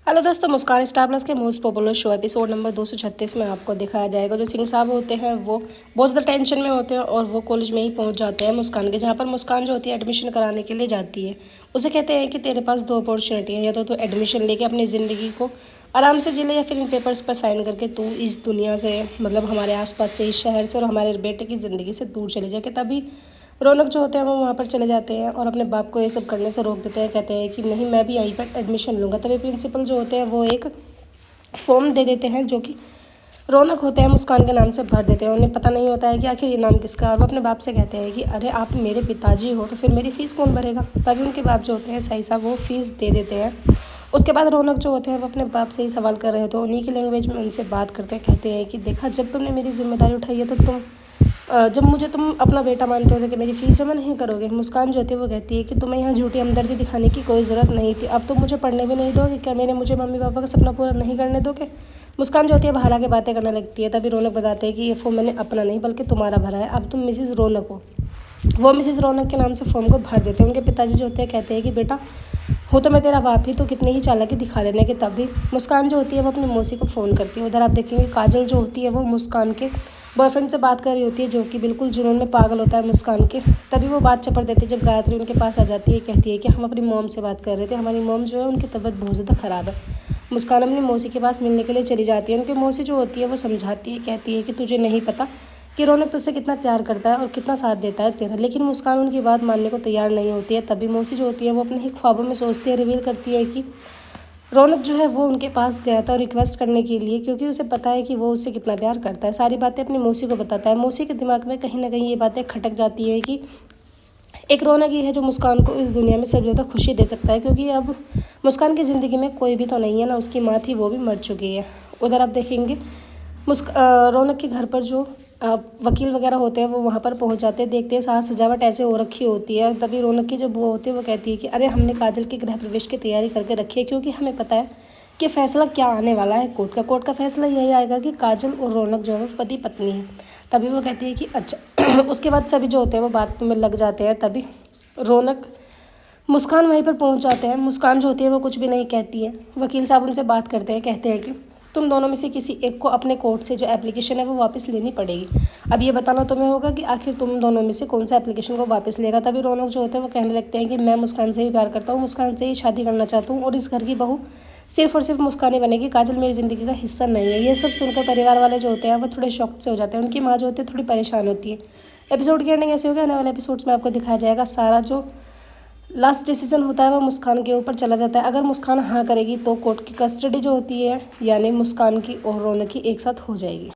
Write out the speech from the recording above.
Hello दोस्तों, मुस्कान star plus के most popular show episode number 236 में आपको दिखाया जाएगा। जो सिंह साहब होते हैं वो बहुत ज़्यादा टेंशन में होते हैं और वो कॉलेज में ही पहुंच जाते हैं मुस्कान के, जहां पर मुस्कान जो होती है एडमिशन कराने के लिए जाती है। उसे कहते हैं कि तेरे पास दो अपॉर्चुनिटी है, या तो तू एडमिशन लेके अपनी ज़िंदगी को आराम से जी ले, या फिर इन पेपर्स पर साइन करके तू इस दुनिया से, मतलब हमारे आसपास से, इस शहर से और हमारे बेटे की ज़िंदगी से दूर चले जाए। तभी रौनक जो होते हैं वो वहाँ पर चले जाते हैं और अपने बाप को ये सब करने से रोक देते हैं। कहते हैं कि नहीं, मैं भी यहीं पर एडमिशन लूँगा। तभी प्रिंसिपल जो होते हैं वो एक फॉर्म दे देते हैं, जो कि रौनक होते हैं मुस्कान के नाम से भर देते हैं। उन्हें पता नहीं होता है कि आखिर ये नाम किसका है, और वो अपने बाप से कहते हैं कि अरे आप मेरे पिताजी हो तो फिर मेरी फ़ीस कौन भरेगा। तभी उनके बाप जो होते हैं सही साहब वो फ़ीस दे देते हैं। उसके बाद रौनक जो होते हैं वो अपने बाप से ही सवाल कर रहे हैं, तो उन्हीं की लैंग्वेज में उनसे बात करते हैं। कहते हैं कि देखा, जब तुमने मेरी जिम्मेदारी उठाई है तो जब मुझे तुम अपना बेटा मानते हो कि मेरी फ़ीस जमा नहीं करोगे। मुस्कान जो होती है वो कहती है कि तुम्हें यहाँ झूठी हमदर्दी दिखाने की कोई ज़रूरत नहीं थी। अब तुम मुझे पढ़ने भी नहीं दोगे क्या? मुझे मम्मी पापा का सपना पूरा नहीं करने दोगे? मुस्कान जो होती है बाहर आके बातें करने लगती है। तभी रौनक बताते हैं कि ये फॉर्म मैंने अपना नहीं बल्कि तुम्हारा भरा है, अब तुम मिसिज़ रौनक हो। वो मिसिज़ रौनक के नाम से फॉर्म को भर देते हैं। उनके पिताजी जो होते हैं कहते हैं कि बेटा, हो तो मैं तेरा बाप ही, तो कितनी ही चालाकी दिखा देने के। तभी मुस्कान जो होती है वो अपनी मौसी को फ़ोन करती है। उधर आप देखेंगे काजल जो होती है वो मुस्कान के बॉयफ्रेंड से बात कर रही होती है, जो कि बिल्कुल जुनून में पागल होता है मुस्कान के। तभी वो बात चपड़ देती है जब गायत्री उनके पास आ जाती है। कहती है कि हम अपनी मॉम से बात कर रहे थे, हमारी मॉम जो है उनकी तबीयत बहुत ज़्यादा ख़राब है। मुस्कान अपनी मौसी के पास मिलने के लिए चली जाती है। उनकी मौसी जो होती है वो समझाती है, कहती है कि तुझे नहीं पता कि रौनक तुझसे कितना प्यार करता है और कितना साथ देता है तेरा। लेकिन मुस्कान उनकी बात मानने को तैयार नहीं होती है। तभी मौसी जो होती है वो अपने ही ख्वाबों में सोचती है, रिवील करती है कि रौनक जो है वो उनके पास गया था रिक्वेस्ट करने के लिए, क्योंकि उसे पता है कि वो उससे कितना प्यार करता है। सारी बातें अपनी मौसी को बताता है। मौसी के दिमाग में कहीं ना कहीं ये बातें खटक जाती है कि एक रौनक ही है जो मुस्कान को इस दुनिया में सबसे ज़्यादा खुशी दे सकता है, क्योंकि अब मुस्कान की ज़िंदगी में कोई भी तो नहीं है ना। उसकी माँ थी वो भी मर चुकी है। उधर आप देखेंगे रौनक के घर पर जो वकील वगैरह होते हैं वो वहाँ पर पहुँच जाते हैं। देखते हैं साज सजावट ऐसे हो रखी होती है। तभी रौनक की जो बुआ होती है वो कहती है कि अरे, हमने काजल के गृह प्रवेश की तैयारी करके रखी है, क्योंकि हमें पता है कि फैसला क्या आने वाला है। कोर्ट का फैसला यही आएगा कि काजल और रौनक जो है पति पत्नी है। तभी वो कहती है कि अच्छा। उसके बाद सभी जो होते हैं वो बात में लग जाते हैं। तभी रौनक मुस्कान वहीं पर पहुंच जाते हैं। मुस्कान जो होती है वो कुछ भी नहीं कहती है। वकील साहब उनसे बात करते हैं, कहते हैं कि तुम दोनों में से किसी एक को अपने कोर्ट से जो एप्लीकेशन है वो वापस लेनी पड़ेगी। अब ये बताना तुम्हें होगा कि आखिर तुम दोनों में से कौन सा एप्लीकेशन को वापस लेगा। तभी रौनक जो होते हैं वो कहने लगते हैं कि मैं मुस्कान से ही प्यार करता हूँ, मुस्कान से ही शादी करना चाहता हूँ, और इस घर की बहू सिर्फ और सिर्फ मुस्कान ही बनेगी, काजल मेरी ज़िंदगी का हिस्सा नहीं है। ये सब सुनकर परिवार वाले जो होते हैं वो थोड़े शॉक से हो जाते हैं। उनकी माँ जो होती है थोड़ी परेशान होती है। एपिसोड की एंडिंग ऐसे होगी, आने वाले एपिसोड्स में आपको दिखाया जाएगा सारा जो लास्ट डिसीजन होता है वो मुस्कान के ऊपर चला जाता है। अगर मुस्कान हाँ करेगी तो कोर्ट की कस्टडी जो होती है यानी मुस्कान की और रौनक की एक साथ हो जाएगी।